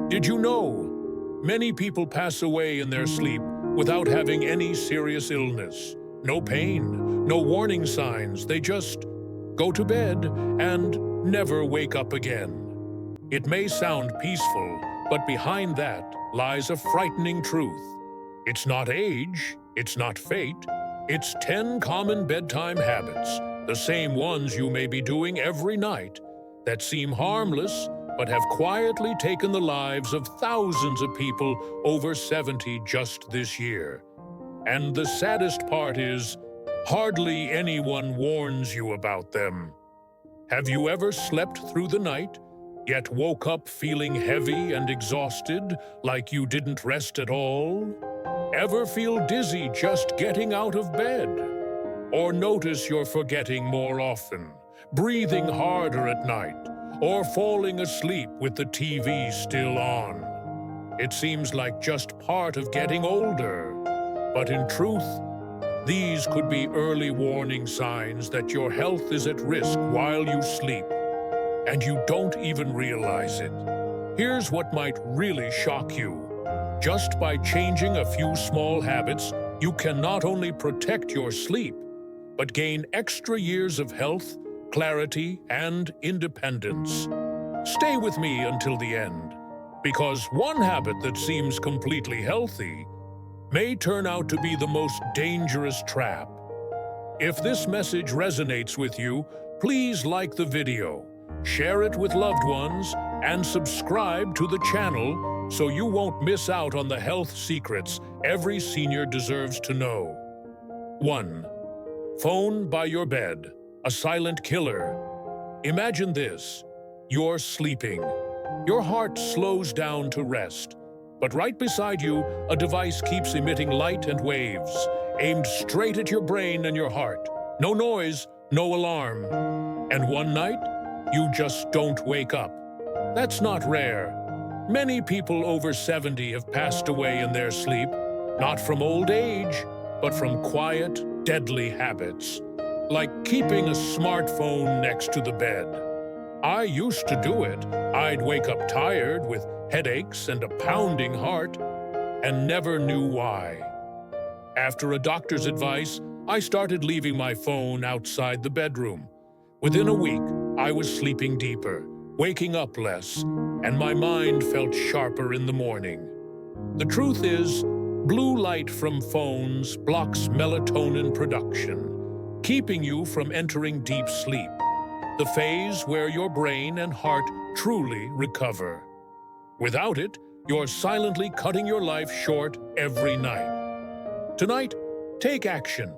Did you know many people pass away in their sleep without having any serious illness? No pain, no warning signs. They just go to bed and never wake up again. It may sound peaceful, but behind that lies a frightening truth. It's not age, it's not fate, it's 10 common bedtime habits, the same ones you may be doing every night, that seem harmless but have quietly taken the lives of thousands of people over 70 just this year. And the saddest part is, hardly anyone warns you about them. Have you ever slept through the night, yet woke up feeling heavy and exhausted, like you didn't rest at all? Ever feel dizzy just getting out of bed? Or notice you're forgetting more often, breathing harder at night, or falling asleep with the TV still on? It seems like just part of getting older, but in truth, these could be early warning signs that your health is at risk while you sleep, and you don't even realize it. Here's what might really shock you. Just by changing a few small habits, you can not only protect your sleep, but gain extra years of health, clarity, and independence. Stay with me until the end, because one habit that seems completely healthy may turn out to be the most dangerous trap. If this message resonates with you, please like the video, share it with loved ones, and subscribe to the channel so you won't miss out on the health secrets every senior deserves to know. 1. Phone by your bed, a silent killer. Imagine this. You're sleeping. Your heart slows down to rest. But right beside you, a device keeps emitting light and waves, aimed straight at your brain and your heart. No noise, no alarm. And one night, you just don't wake up. That's not rare. Many people over 70 have passed away in their sleep, not from old age, but from quiet, deadly habits, like keeping a smartphone next to the bed. I used to do it. I'd wake up tired with headaches and a pounding heart, and never knew why. After a doctor's advice, I started leaving my phone outside the bedroom. Within a week, I was sleeping deeper, waking up less, and my mind felt sharper in the morning. The truth is, blue light from phones blocks melatonin production, keeping you from entering deep sleep, the phase where your brain and heart truly recover. Without it, you're silently cutting your life short every night. Tonight, take action.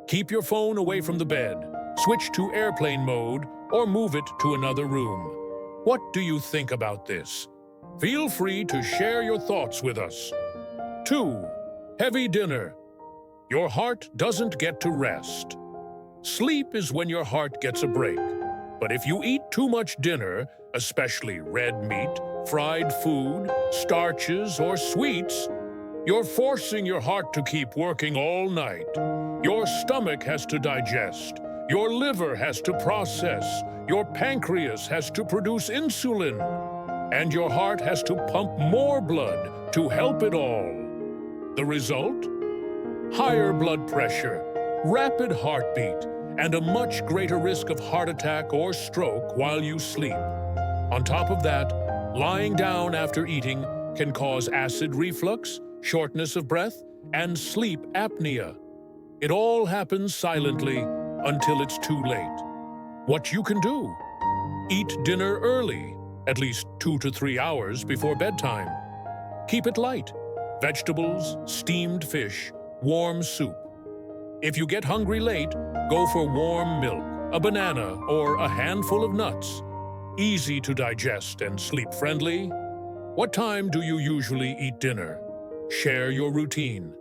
Keep your phone away from the bed, switch to airplane mode, or move it to another room. What do you think about this? Feel free to share your thoughts with us. 2. Heavy dinner. Your heart doesn't get to rest. Sleep is when your heart gets a break. But if you eat too much dinner, especially red meat, fried food, starches, or sweets, you're forcing your heart to keep working all night. Your stomach has to digest, your liver has to process, your pancreas has to produce insulin, and your heart has to pump more blood to help it all. The result? Higher blood pressure, rapid heartbeat, and a much greater risk of heart attack or stroke while you sleep. On top of that, lying down after eating can cause acid reflux, shortness of breath, and sleep apnea. It all happens silently until it's too late. What you can do? Eat dinner early, at least 2 to 3 hours before bedtime. Keep it light. Vegetables, steamed fish, warm soup. If you get hungry late, go for warm milk, a banana, or a handful of nuts. Easy to digest and sleep-friendly. What time do you usually eat dinner? Share your routine.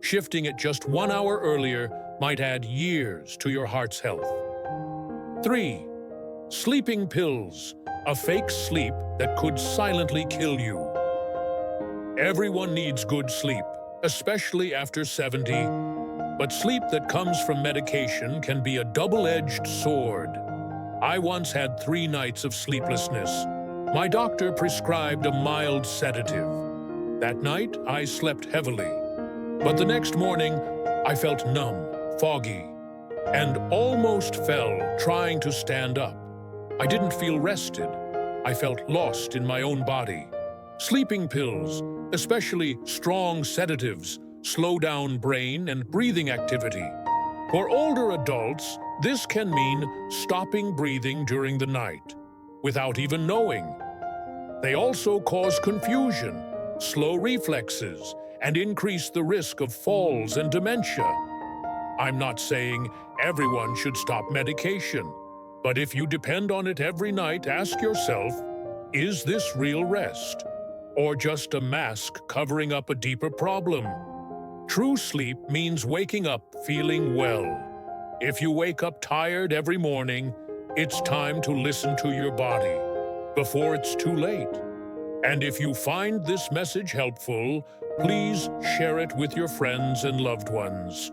Shifting it just 1 hour earlier might add years to your heart's health. 3. Sleeping pills, a fake sleep that could silently kill you. Everyone needs good sleep, especially after 70. But sleep that comes from medication can be a double-edged sword. I once had 3 nights of sleeplessness. My doctor prescribed a mild sedative. That night, I slept heavily. But the next morning, I felt numb, foggy, and almost fell trying to stand up. I didn't feel rested. I felt lost in my own body. Sleeping pills, especially strong sedatives, slow down brain and breathing activity. For older adults, this can mean stopping breathing during the night, without even knowing. They also cause confusion, slow reflexes, and increase the risk of falls and dementia. I'm not saying everyone should stop medication, but if you depend on it every night, ask yourself, is this real rest? Or just a mask covering up a deeper problem? True sleep means waking up feeling well. If you wake up tired every morning, it's time to listen to your body before it's too late. And if you find this message helpful, please share it with your friends and loved ones,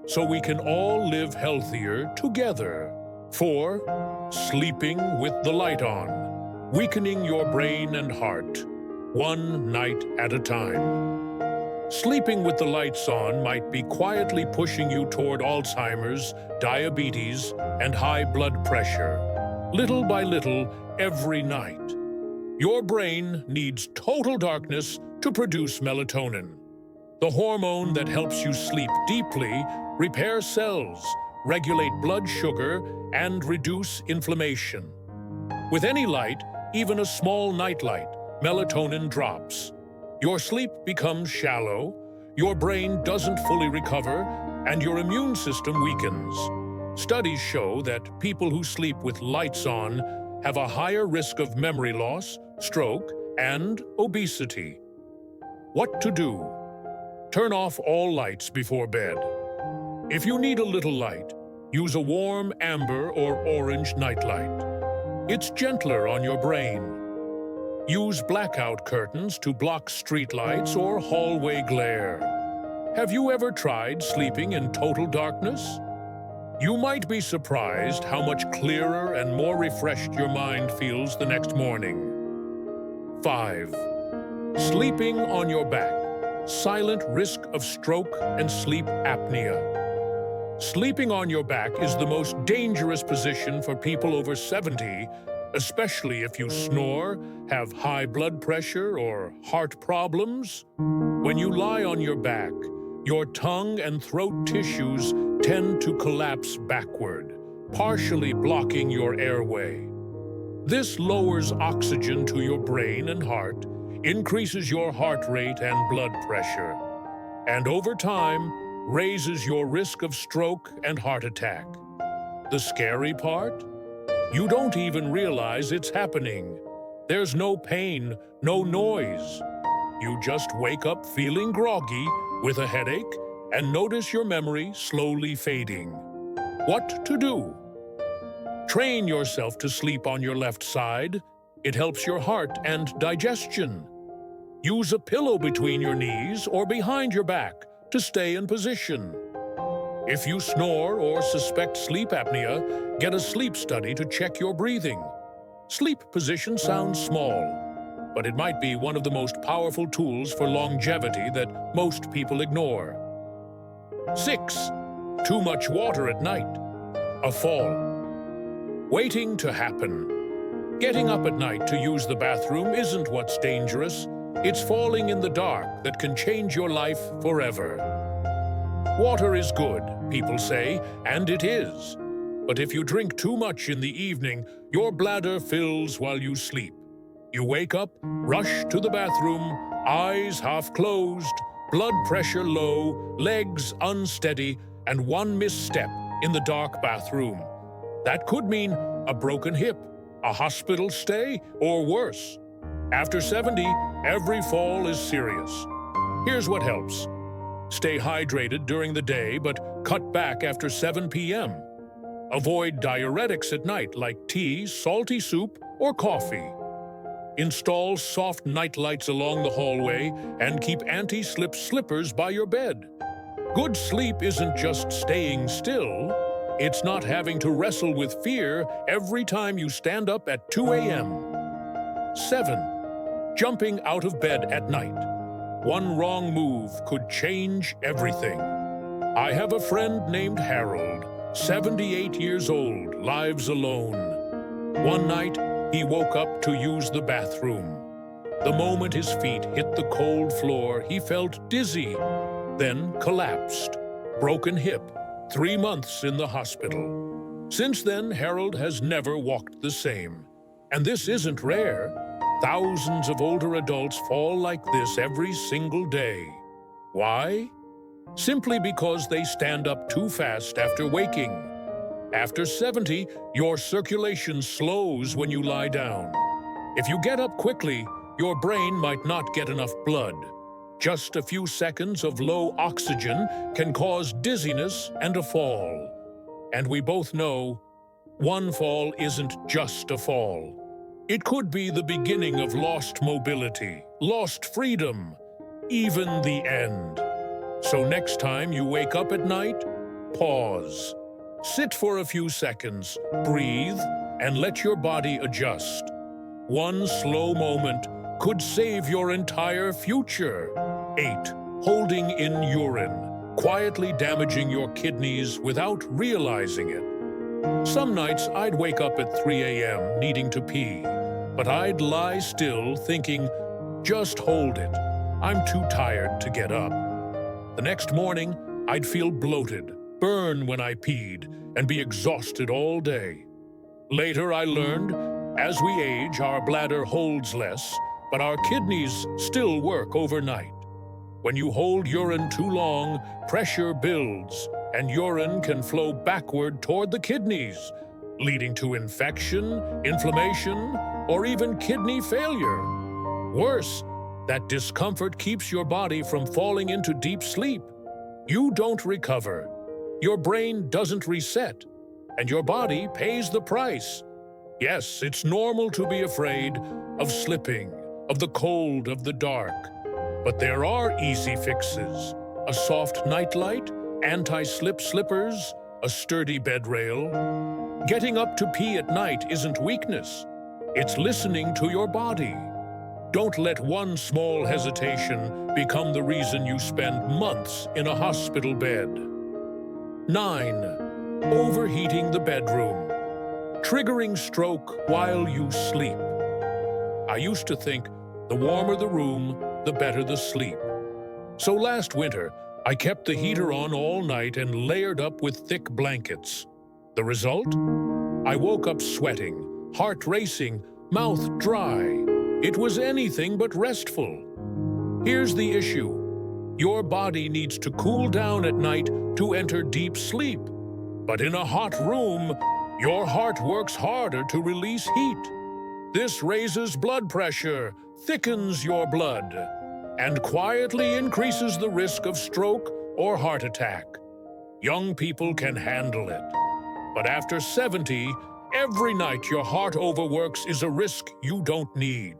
so we can all live healthier together. 4. Sleeping with the light on, weakening your brain and heart, one night at a time. Sleeping with the lights on might be quietly pushing you toward Alzheimer's, diabetes, and high blood pressure. Little by little, every night. Your brain needs total darkness to produce melatonin, the hormone that helps you sleep deeply, repair cells, regulate blood sugar, and reduce inflammation. With any light, even a small nightlight, melatonin drops. Your sleep becomes shallow, your brain doesn't fully recover, and your immune system weakens. Studies show that people who sleep with lights on have a higher risk of memory loss, stroke, and obesity. What to do? Turn off all lights before bed. If you need a little light, use a warm amber or orange nightlight. It's gentler on your brain. Use blackout curtains to block street lights or hallway glare. Have you ever tried sleeping in total darkness? You might be surprised how much clearer and more refreshed your mind feels the next morning. 5. Sleeping on your back. Silent risk of stroke and sleep apnea. Sleeping on your back is the most dangerous position for people over 70, especially if you snore, have high blood pressure, or heart problems. When you lie on your back, your tongue and throat tissues tend to collapse backward, partially blocking your airway. This lowers oxygen to your brain and heart, increases your heart rate and blood pressure, and over time, raises your risk of stroke and heart attack. The scary part? You don't even realize it's happening. There's no pain, no noise. You just wake up feeling groggy, with a headache, and notice your memory slowly fading. What to do? Train yourself to sleep on your left side. It helps your heart and digestion. Use a pillow between your knees or behind your back to stay in position. If you snore or suspect sleep apnea, get a sleep study to check your breathing. Sleep position sounds small, but it might be one of the most powerful tools for longevity that most people ignore. 6. Too much water at night. A fall. Waiting to happen. Getting up at night to use the bathroom isn't what's dangerous. It's falling in the dark that can change your life forever. Water is good, people say, and it is. But if you drink too much in the evening, your bladder fills while you sleep. You wake up, rush to the bathroom, eyes half closed, blood pressure low, legs unsteady, and one misstep in the dark bathroom. That could mean a broken hip, a hospital stay, or worse. After 70, every fall is serious. Here's what helps. Stay hydrated during the day, but cut back after 7 p.m. Avoid diuretics at night like tea, salty soup, or coffee. Install soft nightlights along the hallway and keep anti-slip slippers by your bed. Good sleep isn't just staying still. It's not having to wrestle with fear every time you stand up at 2 a.m. 7. Jumping out of bed at night. One wrong move could change everything. I have a friend named Harold, 78 years old, lives alone. One night, he woke up to use the bathroom. The moment his feet hit the cold floor, he felt dizzy, then collapsed. Broken hip, 3 months in the hospital. Since then, Harold has never walked the same. And this isn't rare. Thousands of older adults fall like this every single day. Why? Simply because they stand up too fast after waking. After 70, your circulation slows when you lie down. If you get up quickly, your brain might not get enough blood. Just a few seconds of low oxygen can cause dizziness and a fall. And we both know, one fall isn't just a fall. It could be the beginning of lost mobility, lost freedom, even the end. So next time you wake up at night, pause. Sit for a few seconds, breathe, and let your body adjust. One slow moment could save your entire future. 8. Holding in urine, quietly damaging your kidneys without realizing it. Some nights I'd wake up at 3 a.m. needing to pee, but I'd lie still thinking, just hold it. I'm too tired to get up. The next morning, I'd feel bloated, burn when I peed, and be exhausted all day. Later I learned, as we age, our bladder holds less, but our kidneys still work overnight. When you hold urine too long, pressure builds, and urine can flow backward toward the kidneys, leading to infection, inflammation, or even kidney failure. Worse, that discomfort keeps your body from falling into deep sleep. You don't recover. Your brain doesn't reset, and your body pays the price. Yes, it's normal to be afraid of slipping, of the cold, of the dark. But there are easy fixes. A soft nightlight, anti-slip slippers, a sturdy bed rail. Getting up to pee at night isn't weakness. It's listening to your body. Don't let one small hesitation become the reason you spend months in a hospital bed. 9. Overheating the bedroom. Triggering stroke while you sleep. I used to think the warmer the room, the better the sleep. So last winter, I kept the heater on all night and layered up with thick blankets. The result? I woke up sweating, heart racing, mouth dry. It was anything but restful. Here's the issue. Your body needs to cool down at night to enter deep sleep. But in a hot room, your heart works harder to release heat. This raises blood pressure, thickens your blood, and quietly increases the risk of stroke or heart attack. Young people can handle it. But after 70, every night your heart overworks is a risk you don't need.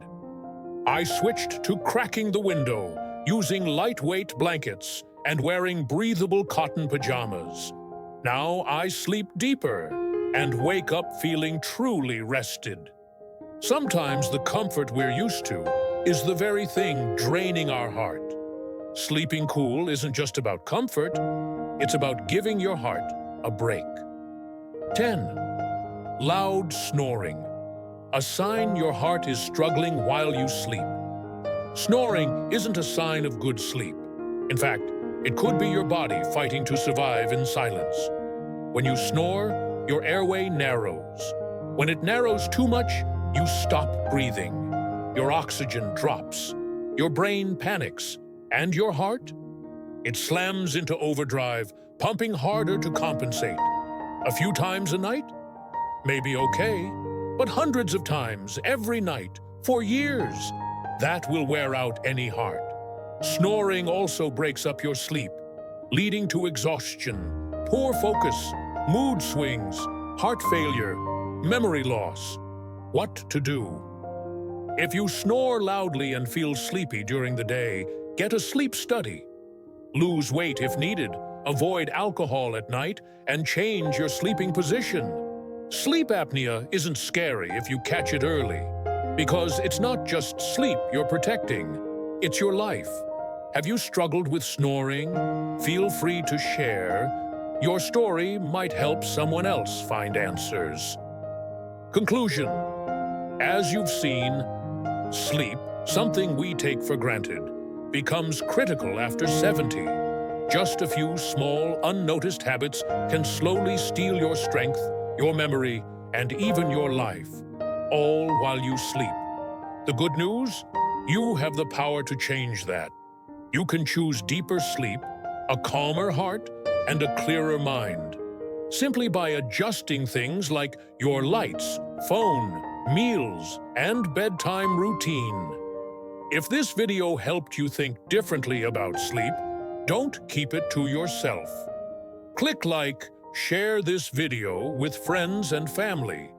I switched to cracking the window, using lightweight blankets, and wearing breathable cotton pajamas. Now I sleep deeper and wake up feeling truly rested. Sometimes the comfort we're used to is the very thing draining our heart. Sleeping cool isn't just about comfort, it's about giving your heart a break. 10. Loud snoring. A sign your heart is struggling while you sleep. Snoring isn't a sign of good sleep. In fact, it could be your body fighting to survive in silence. When you snore, your airway narrows. When it narrows too much, you stop breathing. Your oxygen drops. Your brain panics. And your heart? It slams into overdrive, pumping harder to compensate. A few times a night? Maybe okay, but hundreds of times every night, for years. That will wear out any heart. Snoring also breaks up your sleep, leading to exhaustion, poor focus, mood swings, heart failure, memory loss. What to do? If you snore loudly and feel sleepy during the day, get a sleep study. Lose weight if needed, avoid alcohol at night, and change your sleeping position. Sleep apnea isn't scary if you catch it early. Because it's not just sleep you're protecting, it's your life. Have you struggled with snoring? Feel free to share. Your story might help someone else find answers. Conclusion. As you've seen, sleep, something we take for granted, becomes critical after 70. Just a few small, unnoticed habits can slowly steal your strength, your memory, and even your life, all while you sleep. The good news? You have the power to change that. You can choose deeper sleep, a calmer heart, and a clearer mind, simply by adjusting things like your lights, phone, meals, and bedtime routine. If this video helped you think differently about sleep, don't keep it to yourself. Click like, share this video with friends and family,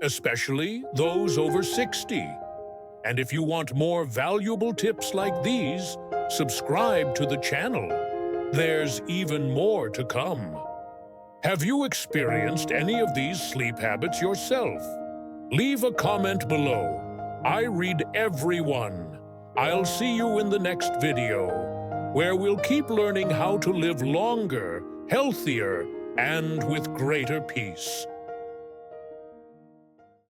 especially those over 60. And if you want more valuable tips like these, subscribe to the channel. There's even more to come. Have you experienced any of these sleep habits yourself? Leave a comment below. I read every one. I'll see you in the next video, where we'll keep learning how to live longer, healthier, and with greater peace.